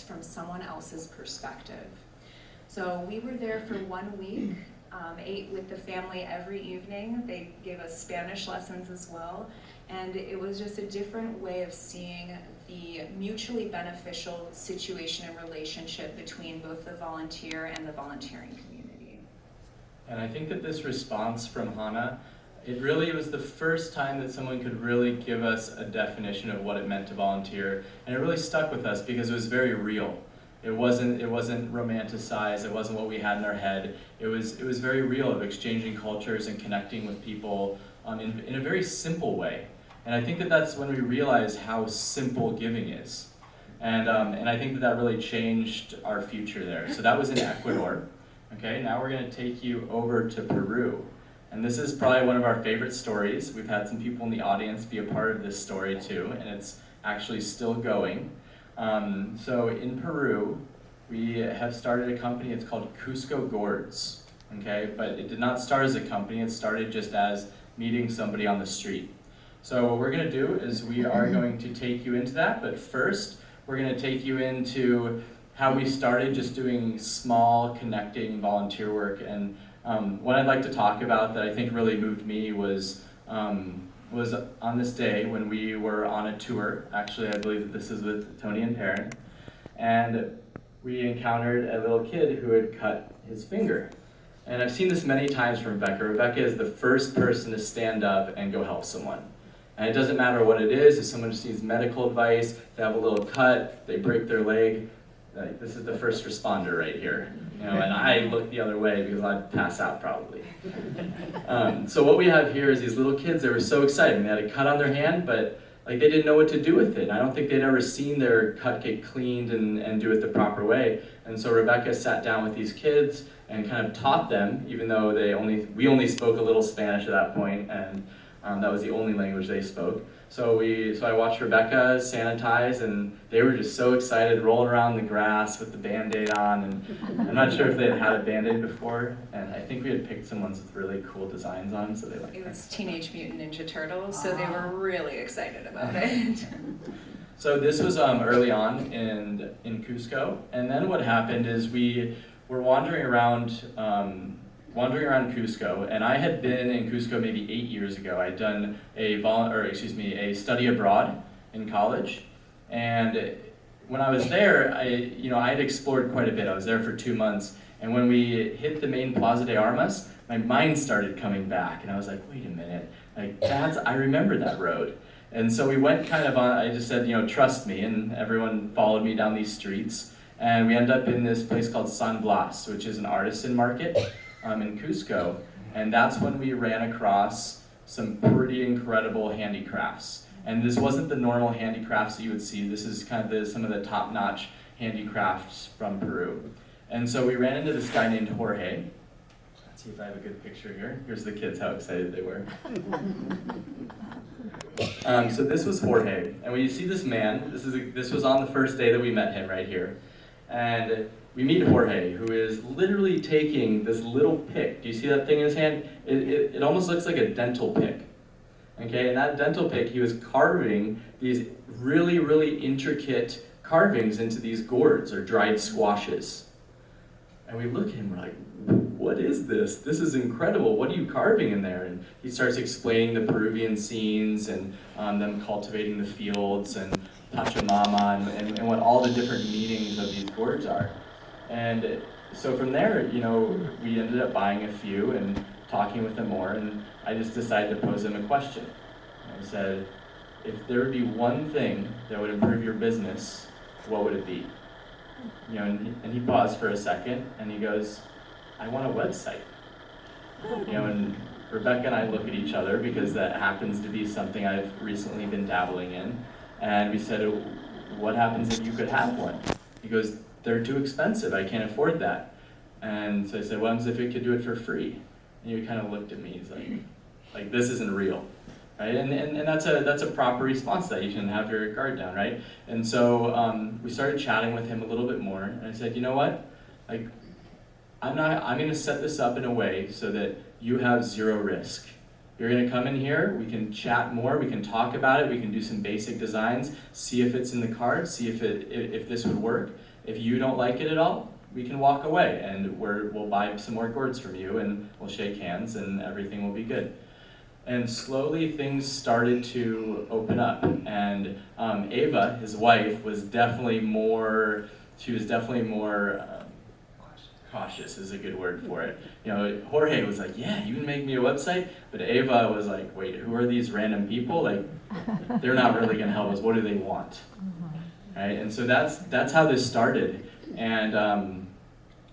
lives from someone else's perspective. So we were there for 1 week, ate with the family every evening. They gave us Spanish lessons as well. And it was just a different way of seeing the mutually beneficial situation and relationship between both the volunteer and the volunteering community. And I think that this response from Hannah, it really was the first time that someone could really give us a definition of what it meant to volunteer. And it really stuck with us because it was very real. It wasn't romanticized, it wasn't what we had in our head. It was very real, of exchanging cultures and connecting with people in a very simple way. And I think that that's when we realize how simple giving is. And I think that really changed our future there. So that was in Ecuador. Okay, now we're going to take you over to Peru. And this is probably one of our favorite stories. We've had some people in the audience be a part of this story too, and it's actually still going. So in Peru, we have started a company. It's called Cusco Gourds. Okay, but it did not start as a company. It started just as meeting somebody on the street. So what we're going to do is we are going to take you into that, but first we're going to take you into how we started just doing small connecting volunteer work. And what I'd like to talk about that I think really moved me was on this day when we were on a tour. Actually, I believe that this is with Tony and Perrin, and we encountered a little kid who had cut his finger. And I've seen this many times from Rebecca. Rebecca is the first person to stand up and go help someone. And it doesn't matter what it is, if someone just needs medical advice, they have a little cut, they break their leg, like, this is the first responder right here. You know, and I look the other way because I'd pass out probably. So what we have here is these little kids. They were so excited. They had a cut on their hand, but like they didn't know what to do with it. I don't think they'd ever seen their cut get cleaned and do it the proper way. And so Rebecca sat down with these kids and kind of taught them, even though we only spoke a little Spanish at that point, and that was the only language they spoke. So I watched Rebecca sanitize, and they were just so excited, rolling around the grass with the Band-Aid on. And I'm not sure if they had had a Band-Aid before, and I think we had picked some ones with really cool designs on them, so they liked it. It was Teenage Mutant Ninja Turtles, so they were really excited about it. So this was early on in Cusco, and then what happened is we were wandering around Cusco, and I had been in Cusco maybe 8 years ago. I'd done a study abroad in college, and when I was there, I had explored quite a bit. I was there for 2 months, and when we hit the main Plaza de Armas, my mind started coming back, and I was like, wait a minute, I remember that road. And so we went kind of on, I just said, trust me, and everyone followed me down these streets, and we ended up in this place called San Blas, which is an artisan market in Cusco, and that's when we ran across some pretty incredible handicrafts. And this wasn't the normal handicrafts that you would see. This is kind of some of the top-notch handicrafts from Peru. And so we ran into this guy named Jorge. Let's see if I have a good picture here. Here's the kids, how excited they were. So this was Jorge, and when you see this man, this was on the first day that we met him right here. And we meet Jorge, who is literally taking this little pick. Do you see that thing in his hand? It almost looks like a dental pick. Okay, and that dental pick, he was carving these really, really intricate carvings into these gourds or dried squashes. And we look at him, we're like, what is this? This is incredible. What are you carving in there? And he starts explaining the Peruvian scenes and them cultivating the fields and Pachamama and what all the different meanings of these gourds are. And so from there, we ended up buying a few and talking with him more, and I just decided to pose him a question. I said, if there would be one thing that would improve your business, what would it be? And he paused for a second, and he goes, I want a website. And Rebecca and I look at each other because that happens to be something I've recently been dabbling in. And we said, what happens if you could have one? He goes, they're too expensive, I can't afford that. And so I said, what happens if you could do it for free? And he kind of looked at me, he's like this isn't real, right? And that's a proper response to that. You shouldn't have your guard down, right? And so we started chatting with him a little bit more, and I said, you know what? I'm going to set this up in a way so that you have zero risk. You're gonna come in here, we can chat more, we can talk about it, we can do some basic designs, see if it's in the card, see if this would work. If you don't like it at all, we can walk away and we'll buy some more gourds from you and we'll shake hands and everything will be good. And slowly things started to open up, and Ava, his wife, was definitely more cautious is a good word for it. You know, Jorge was like, yeah, you can make me a website, but Ava was like, wait, who are these random people? Like, they're not really gonna help us, what do they want? Right, and so that's how this started. And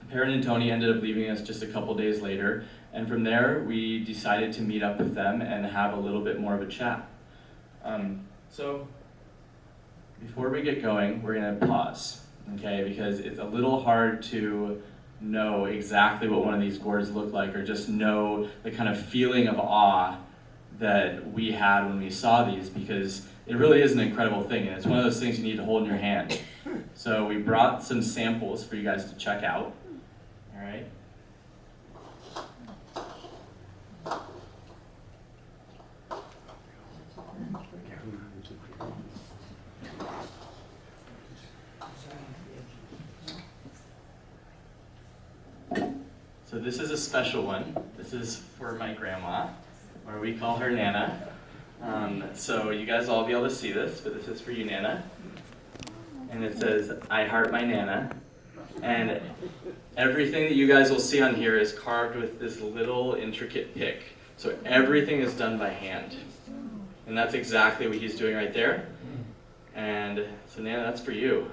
Perrin and Tony ended up leaving us just a couple days later, and from there we decided to meet up with them and have a little bit more of a chat. So before we get going, we're gonna pause, okay? Because it's a little hard to know exactly what one of these gourds look like, or just know the kind of feeling of awe that we had when we saw these, because it really is an incredible thing, and it's one of those things you need to hold in your hand. So we brought some samples for you guys to check out. All right. So this is a special one. This is for my grandma, or we call her Nana. So you guys all be able to see this, but this is for you, Nana. And it says, I heart my Nana. And everything that you guys will see on here is carved with this little intricate pick. So everything is done by hand. And that's exactly what he's doing right there. And so Nana, that's for you.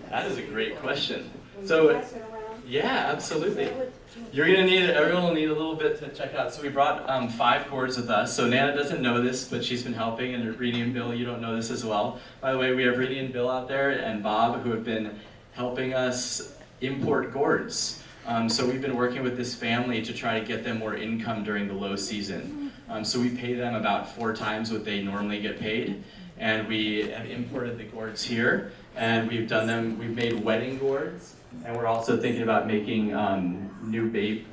That is a great question. So, yeah, absolutely. Everyone will need a little bit to check out. So we brought 5 gourds with us. So Nana doesn't know this, but she's been helping, and Rini and Bill, you don't know this as well. By the way, we have Rini and Bill out there, and Bob, who have been helping us import gourds. So we've been working with this family to try to get them more income during the low season. So we pay them about 4 times what they normally get paid. And we have imported the gourds here, and we've made wedding gourds, and we're also thinking about making new baby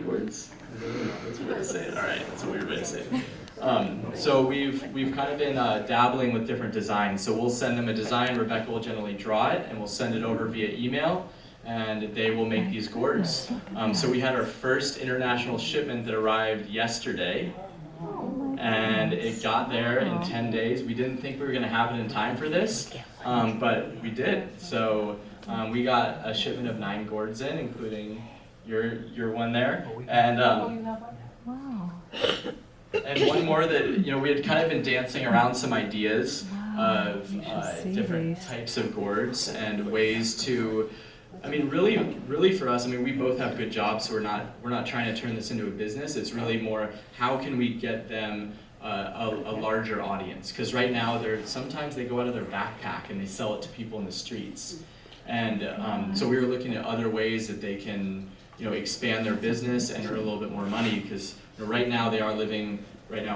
gourds? That's a way to say it. All right, that's a weird way to say it. So we've kind of been dabbling with different designs. So we'll send them a design, Rebecca will generally draw it, and we'll send it over via email, and they will make these gourds. So we had our first international shipment that arrived yesterday, and it got there in 10 days. We didn't think we were gonna have it in time for this, but we did. So we got a shipment of 9 gourds in, including your one there. And Wow. and one more that, we had kind of been dancing around some ideas of different types of gourds and ways to, really for us, we both have good jobs, so we're not trying to turn this into a business. It's really more, how can we get them a larger audience? Because right now, sometimes they go out of their backpack and they sell it to people in the streets. And so we were looking at other ways that they can, expand their business and earn a little bit more money, because right now they are living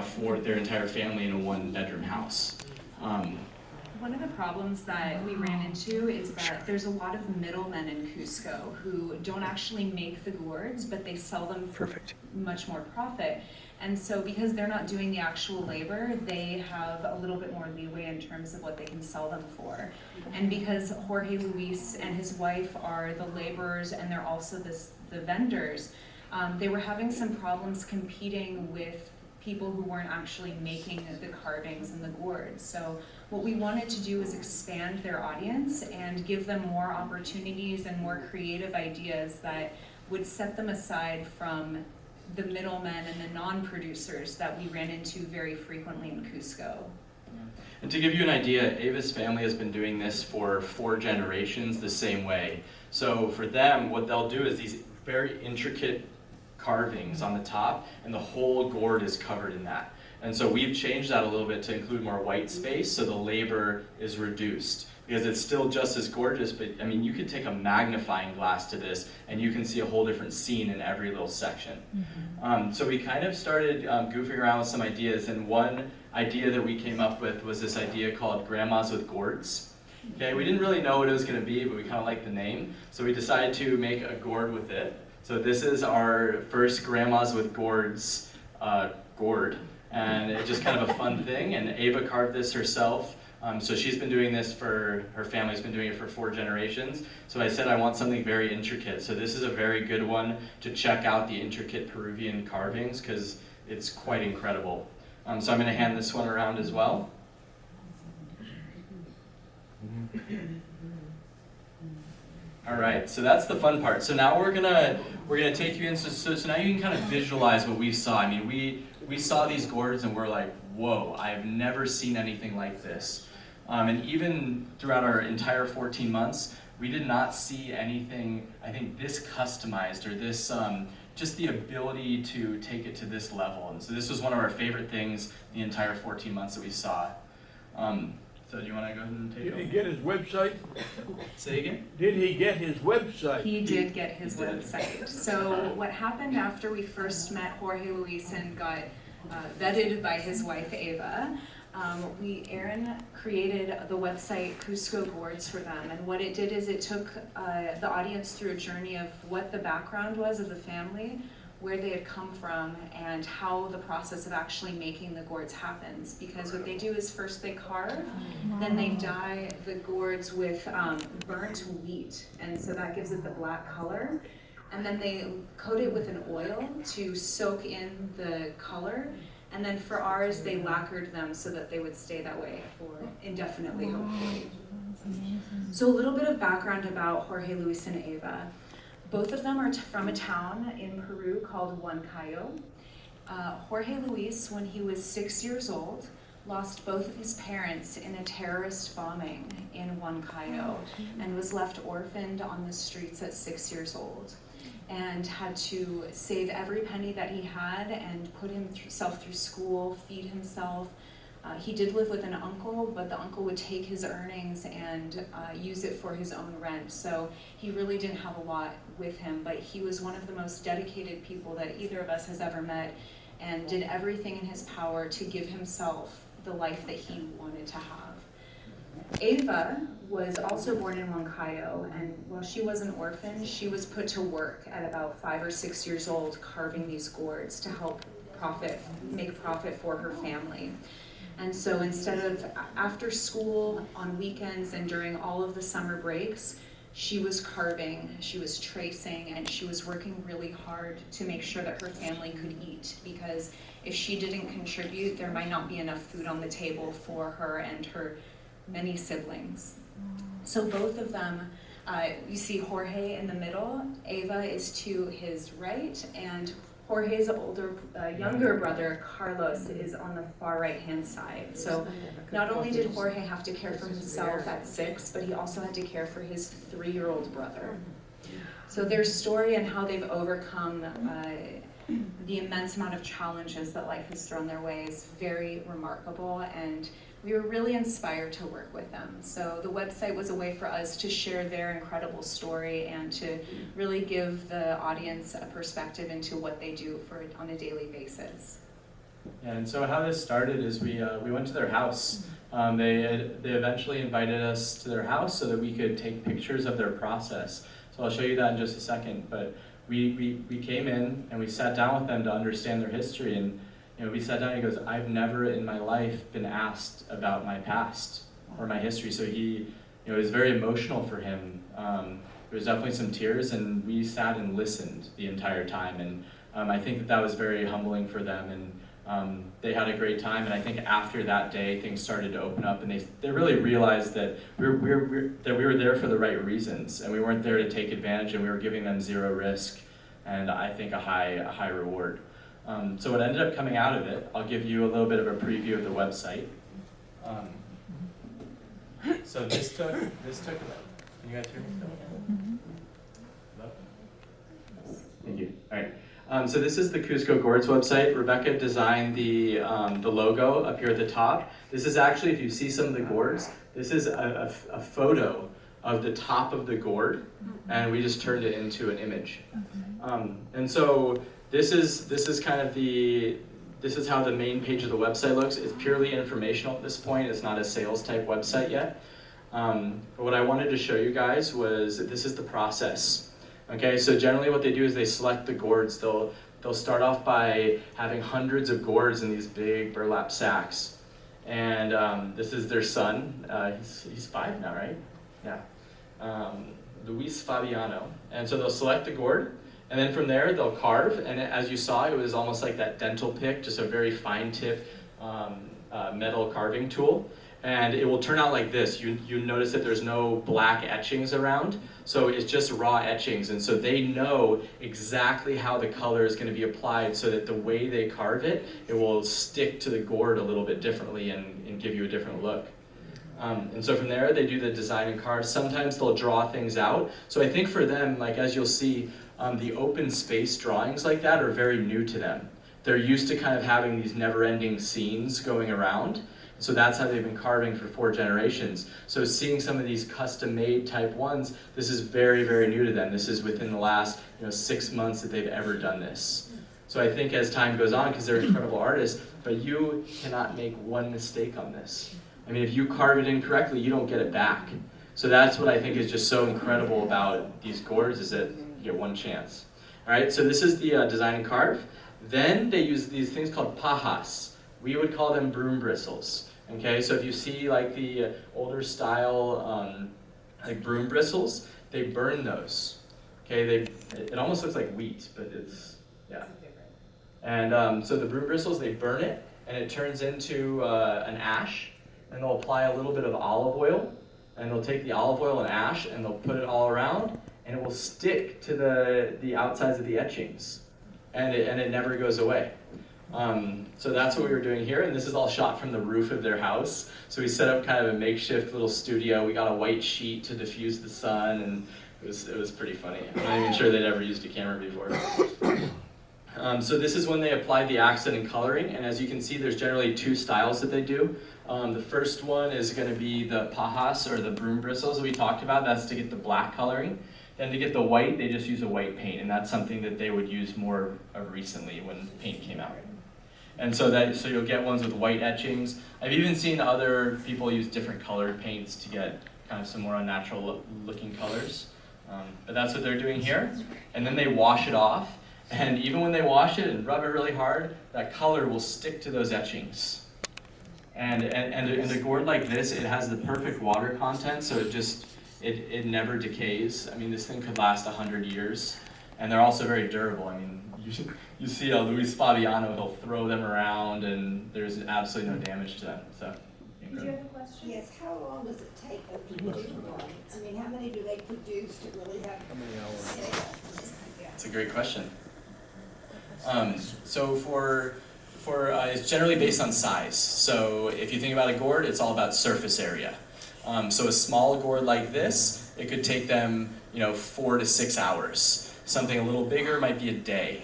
for their entire family in a 1-bedroom house. One of the problems that we ran into is that there's a lot of middlemen in Cusco who don't actually make the gourds, but they sell them for much more profit. And so because they're not doing the actual labor, they have a little bit more leeway in terms of what they can sell them for. And because Jorge Luis and his wife are the laborers and they're also the vendors, they were having some problems competing with people who weren't actually making the carvings and the gourds. So what we wanted to do is expand their audience and give them more opportunities and more creative ideas that would set them aside from the middlemen and the non-producers that we ran into very frequently in Cusco. And to give you an idea, Ava's family has been doing this for 4 generations the same way. So for them, what they'll do is these very intricate carvings on the top, and the whole gourd is covered in that. And so we've changed that a little bit to include more white space, so the labor is reduced. Because it's still just as gorgeous, but you could take a magnifying glass to this and you can see a whole different scene in every little section. Mm-hmm. So we kind of started goofing around with some ideas, and one idea that we came up with was this idea called Grandmas with Gourds. Okay, we didn't really know what it was going to be, but we kind of liked the name, so we decided to make a gourd with it. So this is our first Grandmas with Gourds gourd, and it's just kind of a fun thing, and Ava carved this herself. So she's been doing this her family's been doing it for 4 generations. So I said I want something very intricate. So this is a very good one to check out the intricate Peruvian carvings because it's quite incredible. So I'm going to hand this one around as well. All right, so that's the fun part. So now we're gonna take you in. So now you can kind of visualize what we saw. I mean, we saw these gourds and we're like, whoa! I've never seen anything like this. And even throughout our entire 14 months, we did not see anything, I think, this customized or this just the ability to take it to this level. And so this was one of our favorite things the entire 14 months that we saw. So do you want to go ahead and take it? Did he get his website? Say again? Did he get his website? He did get his website. So what happened after we first met Jorge Luis and got vetted by his wife Ava, Aaron created the website Cusco Gourds for them, and what it did is it took the audience through a journey of what the background was of the family, where they had come from, and how the process of actually making the gourds happens. Because what they do is first they carve, then they dye the gourds with burnt wheat, and so that gives it the black color. And then they coat it with an oil to soak in the color. And then for ours, they lacquered them so that they would stay that way for indefinitely, hopefully. So a little bit of background about Jorge Luis and Ava. Both of them are from a town in Peru called Huancayo. Jorge Luis, when he was 6 years old, lost both of his parents in a terrorist bombing in Huancayo and was left orphaned on the streets at 6 years old, and had to save every penny that he had and put himself through school, feed himself. He did live with an uncle, but the uncle would take his earnings and use it for his own rent. So he really didn't have a lot with him, but he was one of the most dedicated people that either of us has ever met, and did everything in his power to give himself the life that he wanted to have. Ava was also born in Huancayo, and while she was an orphan, she was put to work at about 5 or 6 years old carving these gourds to help make profit for her family. And so instead of after school, on weekends, and during all of the summer breaks, she was carving, she was tracing, and she was working really hard to make sure that her family could eat, because if she didn't contribute, there might not be enough food on the table for her and her many siblings. So both of them, you see Jorge in the middle, Ava is to his right, and Jorge's younger brother, Carlos, is on the far right-hand side. So not only did Jorge have to care for himself at 6, but he also had to care for his 3-year-old brother. So their story and how they've overcome the immense amount of challenges that life has thrown their way is very remarkable, and we were really inspired to work with them. So the website was a way for us to share their incredible story and to really give the audience a perspective into what they do on a daily basis. Yeah, and so how this started is we went to their house. They eventually invited us to their house so that we could take pictures of their process. So I'll show you that in just a second. But we came in and we sat down with them to understand their history, and we sat down and he goes, I've never in my life been asked about my past or my history. So it was very emotional for him. There was definitely some tears, and we sat and listened the entire time. And I think that was very humbling for them, and they had a great time. And I think after that day, things started to open up, and they really realized that we were there for the right reasons, and we weren't there to take advantage, and we were giving them zero risk, and I think a high reward. So what ended up coming out of it, I'll give you a little bit of a preview of the website. So this took, can you guys hear me still? Hello? Thank you. All right. So this is the Cusco Gourds website. Rebecca designed the logo up here at the top. This is actually, if you see some of the gourds, this is a photo of the top of the gourd, and we just turned it into an image. And so this is kind of this is how the main page of the website looks. It's purely informational at this point. It's not a sales type website yet. But what I wanted to show you guys was that this is the process. Okay, so generally what they do is they select the gourds. They'll start off by having hundreds of gourds in these big burlap sacks. And this is their son. He's 5 now, right? Yeah. Luis Fabiano. And so they'll select the gourd, and then from there they'll carve. And as you saw, it was almost like that dental pick, just a very fine tip metal carving tool. And it will turn out like this. You notice that there's no black etchings around, so it's just raw etchings. And so they know exactly how the color is going to be applied, so that the way they carve it, it will stick to the gourd a little bit differently and give you a different look. And so from there, they do the design and carve. Sometimes they'll draw things out. So I think for them, like as you'll see, the open space drawings like that are very new to them. They're used to kind of having these never-ending scenes going around. So that's how they've been carving for 4 generations. So seeing some of these custom-made type ones, this is very, very new to them. This is within the last 6 months that they've ever done this. So I think as time goes on, because they're incredible artists, but you cannot make one mistake on this. I mean, if you carve it incorrectly, you don't get it back. So that's what I think is just so incredible about these gourds, is that you get one chance. All right, so this is the design and carve. Then they use these things called pajas. We would call them broom bristles. Okay, so if you see like the older style like broom bristles, they burn those. Okay, it almost looks like wheat, but it's, yeah. And so the broom bristles, they burn it, and it turns into an ash, and they'll apply a little bit of olive oil, and they'll take the olive oil and ash, and they'll put it all around, and it will stick to the outsides of the etchings, and it never goes away. So that's what we were doing here, and this is all shot from the roof of their house. So we set up kind of a makeshift little studio. We got a white sheet to diffuse the sun, and it was pretty funny. I'm not even sure they'd ever used a camera before. So this is when they apply the accent and coloring, and as you can see, there's generally 2 styles that they do. The first one is going to be the pajas, or the broom bristles that we talked about. That's to get the black coloring. Then to get the white, they just use a white paint, and that's something that they would use more recently when paint came out. And so you'll get ones with white etchings. I've even seen other people use different colored paints to get kind of some more unnatural looking colors. But that's what they're doing here. And then they wash it off. And even when they wash it and rub it really hard, that color will stick to those etchings. And a gourd like this, it has the perfect water content, so it never decays. I mean, this thing could last 100 years. And they're also very durable. I mean, you see Luis Fabiano, he'll throw them around, and there's absolutely no damage to them. So, Did you have a question? Yes, how long does it take them to do one? I mean, how many do they produce to really have sales? That's a great question. So for it's generally based on size. So if you think about a gourd, it's all about surface area. So a small gourd like this, it could take them 4 to 6 hours. Something a little bigger might be a day.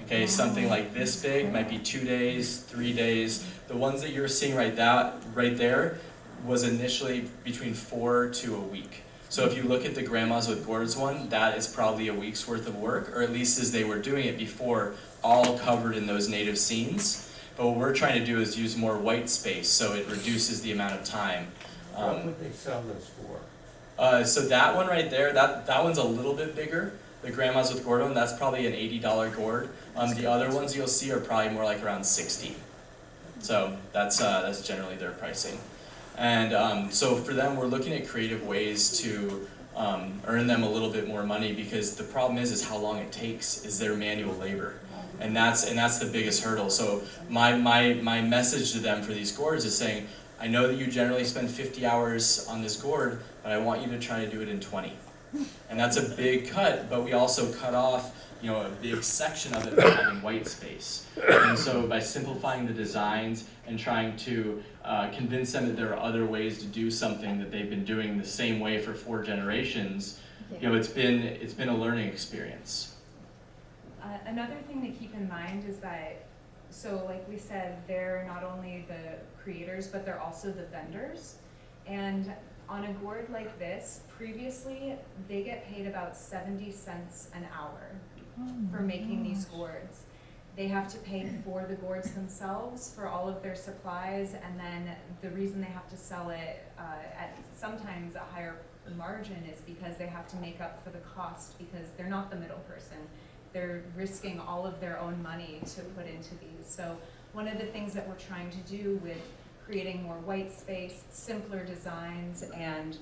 Okay, something like this big might be 2 days, 3 days. The ones that you're seeing right there was initially between 4 to a week. So if you look at the Grandmas with Gourds one, that is probably a week's worth of work, or at least as they were doing it before, all covered in those native scenes. But what we're trying to do is use more white space, so it reduces the amount of time. What would they sell this for? So that one right there, that one's a little bit bigger. The Grandmas with Gourd one, that's probably an $80 gourd. The other ones you'll see are probably more like around $60. So that's generally their pricing. And so for them, we're looking at creative ways to earn them a little bit more money, because the problem is how long it takes is their manual labor. And that's the biggest hurdle. So my message to them for these gourds is saying, I know that you generally spend 50 hours on this gourd, but I want you to try to do it in 20. And that's a big cut, but we also cut off a big section of it by having white space. And so by simplifying the designs and trying to convince them that there are other ways to do something that they've been doing the same way for 4 generations, it's been a learning experience. Another thing to keep in mind is that, so like we said, they're not only the creators, but they're also the vendors. And on a gourd like this, previously, they get paid about 70 cents an hour for making these gourds. they have to pay for the gourds themselves, for all of their supplies, and then the reason they have to sell it at sometimes a higher margin is because they have to make up for the cost, because they're not the middle person. They're risking all of their own money to put into these. So one of the things that we're trying to do with creating more white space, simpler designs, and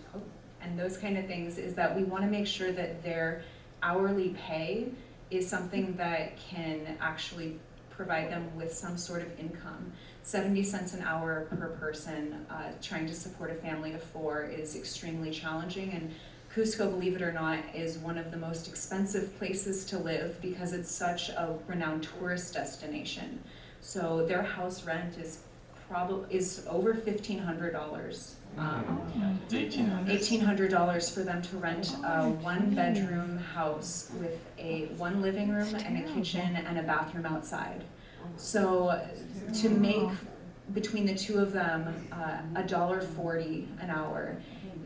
those kind of things is that we want to make sure that their hourly pay is something that can actually provide them with some sort of income. 70 cents an hour per person trying to support a family of 4 is extremely challenging, and Cusco, believe it or not, is one of the most expensive places to live because it's such a renowned tourist destination. So their house rent is over $1,500. It's $1,800 for them to rent a 1-bedroom house with one living room and a kitchen and a bathroom outside. So to make between the two of them $1.40 an hour,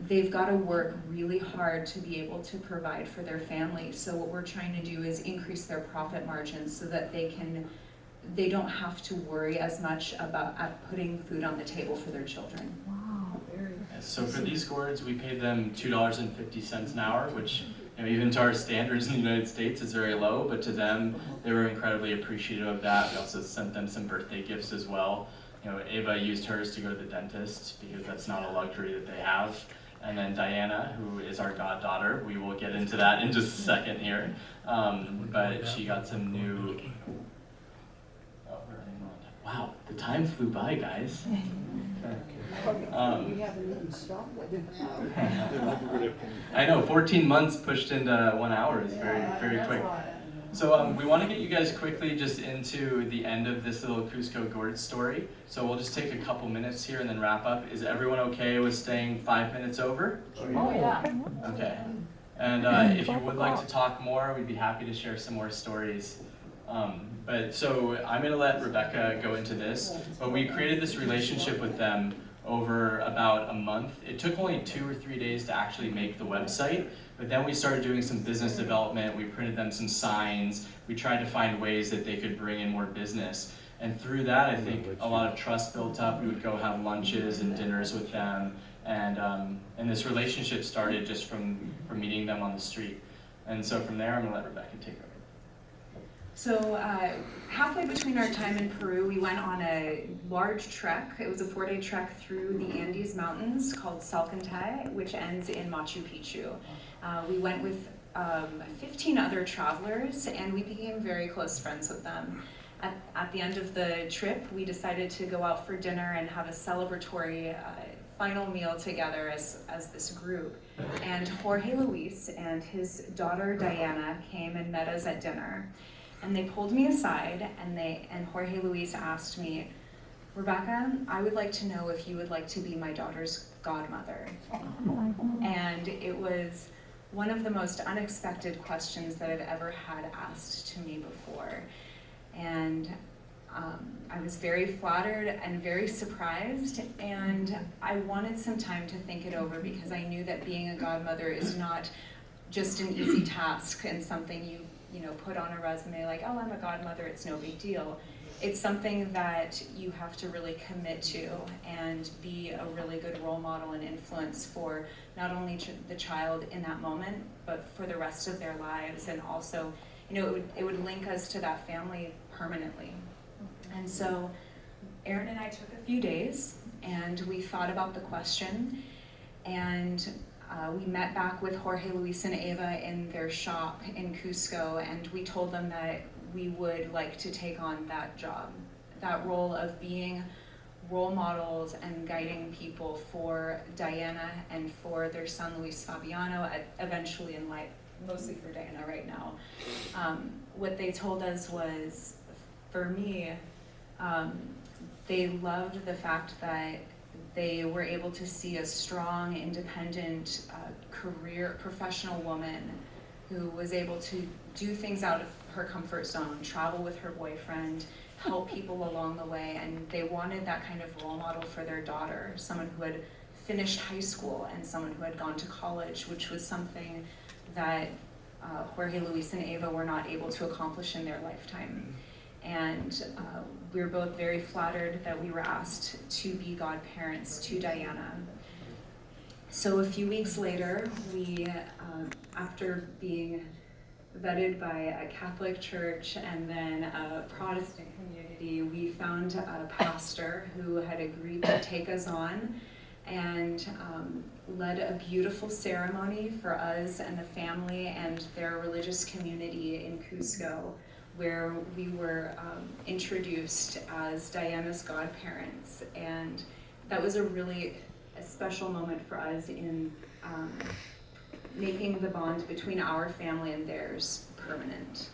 they've got to work really hard to be able to provide for their family. So what we're trying to do is increase their profit margins so that they don't have to worry as much about putting food on the table for their children. So for these gourds, we paid them $2.50 an hour, which even to our standards in the United States is very low, but to them, they were incredibly appreciative of that. We also sent them some birthday gifts as well. Ava used hers to go to the dentist because that's not a luxury that they have. And then Diana, who is our goddaughter, we will get into that in just a second here, but she got some new, wow, the time flew by, guys. We haven't even started. I know, 14 months pushed into 1 hour is very, very quick. So we want to get you guys quickly just into the end of this little Cusco gourd story. So we'll just take a couple minutes here and then wrap up. Is everyone okay with staying 5 minutes over? Oh, yeah. Okay. And if you would like to talk more, we'd be happy to share some more stories. But so I'm going to let Rebecca go into this, but we created this relationship with them over about a month. It took only 2 or 3 days to actually make the website, but then we started doing some business development. We printed them some signs. We tried to find ways that they could bring in more business. And through that, I think a lot of trust built up. We would go have lunches and dinners with them. And this relationship started just from meeting them on the street. And so from there, I'm gonna let Rebecca take over. So halfway between our time in Peru, we went on a large trek. It was a 4-day trek through the Andes Mountains called Salcantay, which ends in Machu Picchu. We went with 15 other travelers, and we became very close friends with them. At the end of the trip, we decided to go out for dinner and have a celebratory final meal together as this group. And Jorge Luis and his daughter Diana came and met us at dinner. And they pulled me aside, and Jorge Luis asked me, "Rebecca, I would like to know if you would like to be my daughter's godmother." And it was one of the most unexpected questions that I've ever had asked to me before. And I was very flattered and very surprised, and I wanted some time to think it over because I knew that being a godmother is not just an easy task and something you put on a resume like, oh, I'm a godmother, it's no big deal. It's something that you have to really commit to and be a really good role model and influence for not only the child in that moment, but for the rest of their lives. And also, it would link us to that family permanently. And so Aaron and I took a few days and we thought about the question, and we met back with Jorge Luis and Ava in their shop in Cusco, and we told them that we would like to take on that job, that role of being role models and guiding people for Diana and for their son Luis Fabiano eventually in life, mostly for Diana right now. What they told us was, for me, they loved the fact that they were able to see a strong, independent, professional woman who was able to do things out of her comfort zone, travel with her boyfriend, help people along the way, and they wanted that kind of role model for their daughter, someone who had finished high school and someone who had gone to college, which was something that Jorge Luis and Ava were not able to accomplish in their lifetime. And we were both very flattered that we were asked to be godparents to Diana. So a few weeks later, we, after being vetted by a Catholic church and then a Protestant community, we found a pastor who had agreed to take us on and led a beautiful ceremony for us and the family and their religious community in Cusco, where we were introduced as Diana's godparents. And that was a really special moment for us in making the bond between our family and theirs permanent.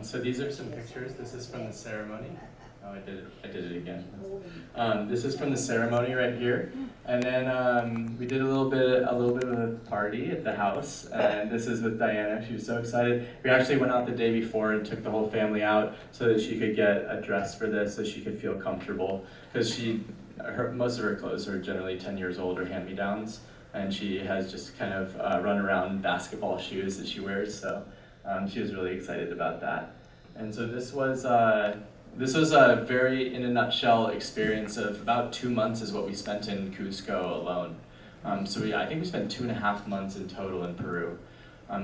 So these are some pictures. This is from the ceremony. Oh, I did it again. This is from the ceremony right here, and then we did a little bit of a party at the house. And this is with Diana. She was so excited. We actually went out the day before and took the whole family out so that she could get a dress for this, so she could feel comfortable. Because most of her clothes are generally 10 years old or hand-me-downs, and she has just kind of run around basketball shoes that she wears. So she was really excited about that. And so this was a very, in a nutshell, experience of about 2 months is what we spent in Cusco alone. So I think we spent 2.5 months in total in Peru.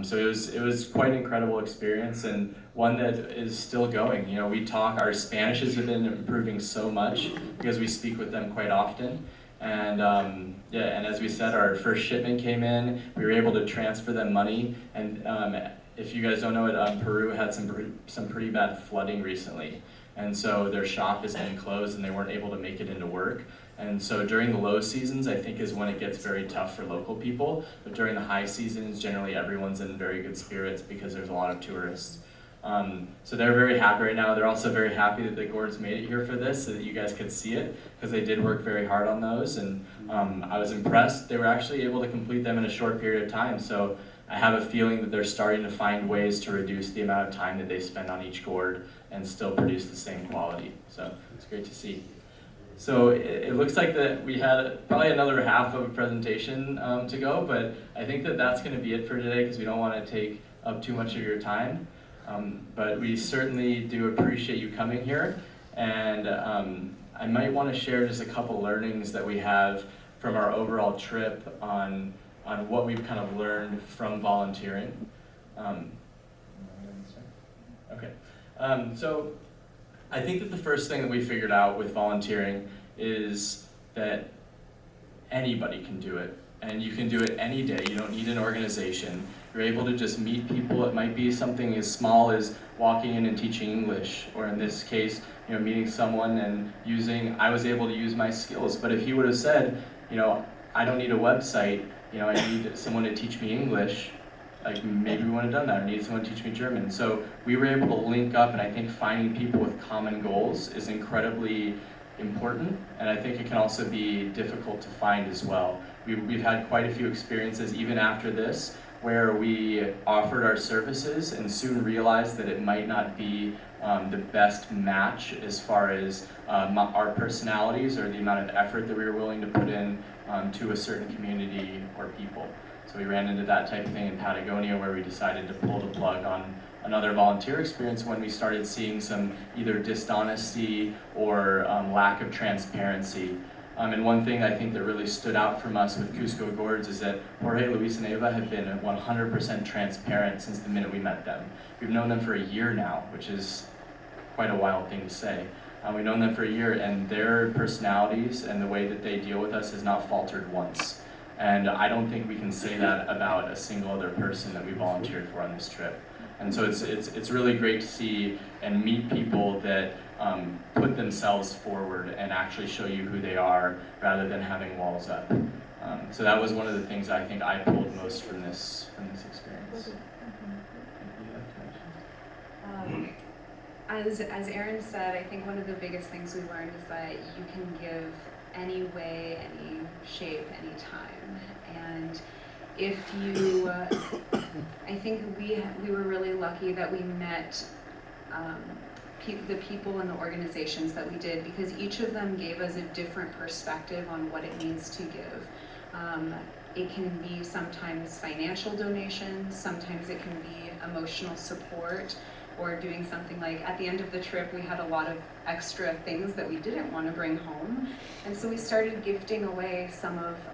So it was quite an incredible experience, and one that is still going. You know, our Spanish has been improving so much because we speak with them quite often. And and as we said, our first shipment came in, we were able to transfer them money, and if you guys don't know it, Peru had some pretty bad flooding recently. And so their shop has been closed and they weren't able to make it into work. And so during the low seasons, I think is when it gets very tough for local people. But during the high seasons, generally everyone's in very good spirits because there's a lot of tourists. So they're very happy right now. They're also very happy that the gourds made it here for this so that you guys could see it, because they did work very hard on those. And I was impressed. They were actually able to complete them in a short period of time. So I have a feeling that they're starting to find ways to reduce the amount of time that they spend on each gourd and still produce the same quality. So it's great to see. So it looks like that we had probably another half of a presentation to go, but I think that that's going to be it for today because we don't want to take up too much of your time. But we certainly do appreciate you coming here, and I might want to share just a couple learnings that we have from our overall trip on what we've kind of learned from volunteering. Okay, so I think that the first thing that we figured out with volunteering is that anybody can do it, and you can do it any day. You don't need an organization. You're able to just meet people. It might be something as small as walking in and teaching English, or in this case, meeting someone and I was able to use my skills. But if he would have said, I don't need a website, I need someone to teach me English, like maybe we wouldn't have done that. I need someone to teach me German. So we were able to link up, and I think finding people with common goals is incredibly important, and I think it can also be difficult to find as well. We've had quite a few experiences even after this where we offered our services and soon realized that it might not be the best match as far as our personalities or the amount of effort that we were willing to put in to a certain community or people. So we ran into that type of thing in Patagonia, where we decided to pull the plug on another volunteer experience when we started seeing some either dishonesty or lack of transparency. And one thing I think that really stood out from us with Cusco Gourds is that Jorge, Luis, and Eva have been 100% transparent since the minute we met them. We've known them for a year now, which is quite a wild thing to say. We've known them for a year, and their personalities and the way that they deal with us has not faltered once. And I don't think we can say that about a single other person that we volunteered for on this trip. And so it's really great to see and meet people that put themselves forward and actually show you who they are rather than having walls up. So that was one of the things I think I pulled most from this experience. As Erin said, I think one of the biggest things we learned is that you can give any way, any shape, any time. And if you, I think we were really lucky that we met the people and the organizations that we did, because each of them gave us a different perspective on what it means to give. It can be sometimes financial donations, sometimes it can be emotional support, or doing something like, at the end of the trip, we had a lot of extra things that we didn't want to bring home. And so we started gifting away some of